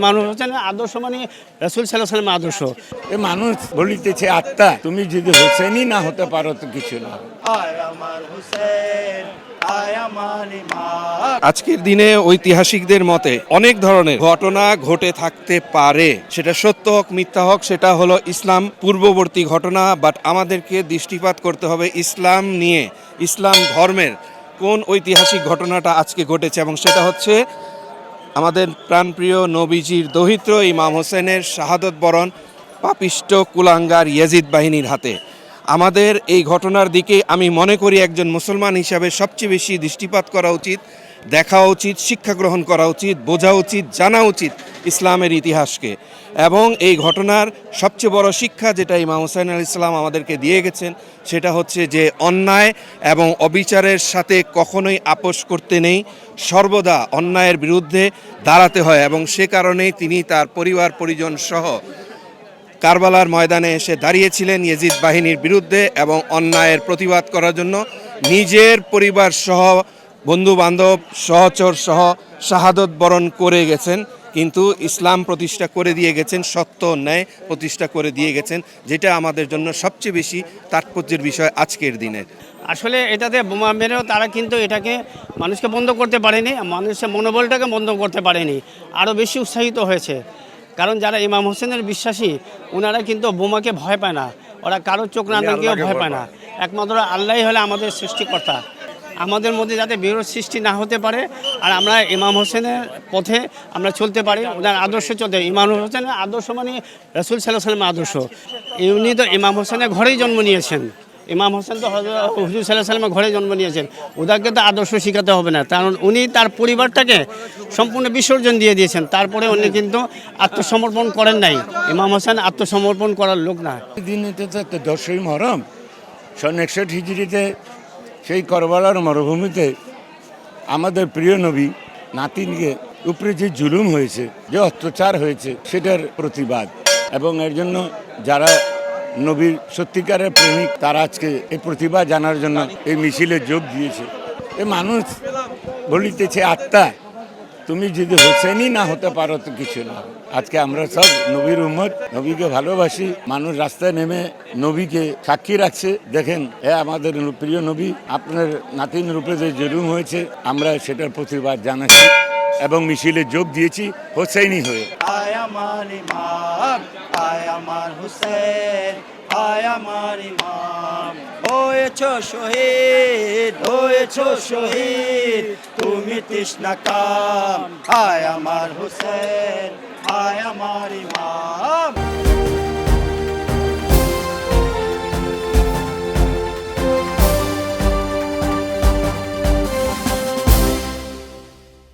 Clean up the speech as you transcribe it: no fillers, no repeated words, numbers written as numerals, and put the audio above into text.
মানুষ হচ্ছেন আদর্শ মানে রাসূল সাল্লাল্লাহু আলাইহি ওয়াসাল্লামের আদর্শ। এ মানুষ বলিতেছে আত্মা, তুমি যদি হোসেনই না হতে পারো তো কিছু না। আজকের দিনে ঐতিহাসিকদের মতে অনেক ধরনের ঘটনা ঘটে থাকতে পারে, সেটা সত্য হোক মিথ্যা হোক, সেটা হলো ইসলাম পূর্ববর্তী ঘটনা। বাট আমাদেরকে দৃষ্টিপাত করতে হবে ইসলাম নিয়ে, ইসলাম ধর্মের কোন ঐতিহাসিক ঘটনাটা আজকে ঘটেছে, এবং সেটা হচ্ছে আমাদের প্রাণপ্রিয় নবীজির দৌহিত্র ইমাম হোসেনের শাহাদত বরণ পাপিষ্ট কুলাঙ্গার ইয়াজিদ বাহিনীর হাতে। আমাদের এই ঘটনার দিকে আমি মনে করি একজন মুসলমান হিসাবে সবচেয়ে বেশি দৃষ্টিপাত করা উচিত, দেখা উচিত, শিক্ষা গ্রহণ করা উচিত, বোঝা উচিত, জানা উচিত ইসলামের ইতিহাসকে। এবং এই ঘটনার সবচেয়ে বড় শিক্ষা যেটা ইমাম হোসেন আলাইহিস সালাম আমাদেরকে দিয়ে গেছেন, সেটা হচ্ছে যে অন্যায় এবং অবিচারের সাথে কখনোই আপোষ করতে নেই, সর্বদা অন্যায়ের বিরুদ্ধে দাঁড়াতে হয়। এবং সে কারণেই তিনি তার পরিবার পরিজন সহ কারবালার ময়দানে এসে দাঁড়িয়েছিলেন ইয়াজিদ বাহিনীর বিরুদ্ধে এবং অন্যায়ের প্রতিবাদ করার জন্য। নিজের পরিবার সহ, বন্ধু বান্ধব, সহচর সহ শাহাদত বরণ করে গেছেন, কিন্তু ইসলাম প্রতিষ্ঠা করে দিয়ে গেছেন, সত্য ন্যায় প্রতিষ্ঠা করে দিয়ে গেছেন, যেটা আমাদের জন্য সবচেয়ে বেশি তাৎপর্যের বিষয় আজকের দিনের। আসলে এটাতে বোমা মেরেও তারা কিন্তু এটাকে মানুষকে বন্ধ করতে পারেনি, মানুষের মনোবলটাকে বন্ধ করতে পারেনি, আরও বেশি উৎসাহিত হয়েছে। কারণ যারা ইমাম হোসেনের বিশ্বাসী, ওনারা কিন্তু বোমাকে ভয় পায় না, ওরা কারো চোখ না দেখেও ভয় পায় না। একমাত্র আল্লাহই হলে আমাদের সৃষ্টিকর্তা। আমাদের মধ্যে যাতে বিরোধ সৃষ্টি না হতে পারে, আর আমরা ইমাম হোসেনের পথে আমরা চলতে পারি, ওনার আদর্শে চলতে। ইমাম হোসেনের আদর্শ মানে রাসূল সাল্লাল্লাহু আলাইহি ওয়াসাল্লামের আদর্শ। উনি তো ইমাম হোসেনের ঘরেই জন্ম নিয়েছেন। ইমাম হোসেন তো হুজুর সাল্লাল্লাহু আলাইহি ওয়াসাল্লামের ঘরে জন্ম নিয়েছেন, ওদেরকে তো আদর্শ শেখাতে হবে না, কারণ উনি তার পরিবারটাকে সম্পূর্ণ বিসর্জন দিয়ে দিয়েছেন। তারপরে উনি কিন্তু আত্মসমর্পণ করেন নাই। ইমাম হোসেন আত্মসমর্পণ করার লোক না। দিনে তো 10ই মুহররম সন 61 হিজরিতে সেই কারবালার মরুভূমিতে আমাদের প্রিয় নবী নাতিনকে উপরে যে জুলুম হয়েছে, যে অত্যাচার হয়েছে, সেটার প্রতিবাদ। এবং এর জন্য যারা নবীর সত্যিকারের প্রেমিক, তারা আজকে এই প্রতিবাদ জানার জন্য এই মিছিলে যোগ দিয়েছে। এ মানুষ বলিতেছে আত্মা, তুমি যদি হোসেনই না হতে পারো তো কিছু না। আজকে আমরা সব নবীর উম্মত, নবীকে ভালোবাসি। মানুষ রাস্তায় নেমে নবীকে সাক্ষী রাখছে, দেখেন আমাদের প্রিয় নবী, আপনার নাতিন রূপে যে জুলুম হয়েছে, আমরা সেটার প্রতিবাদ জানাচ্ছি এবং মিছিলে যোগ দিয়েছি হোসেনই হয়ে। আয় আমার ইমাম, আয় আমার হুসেন, আয় আমার ইমাম, হয়েছো শহীদ, হয়েছো শহীদ, তুমি তৃষ্ণা কাম। আয় আমার হুসেন, আয় আমার ইমাম।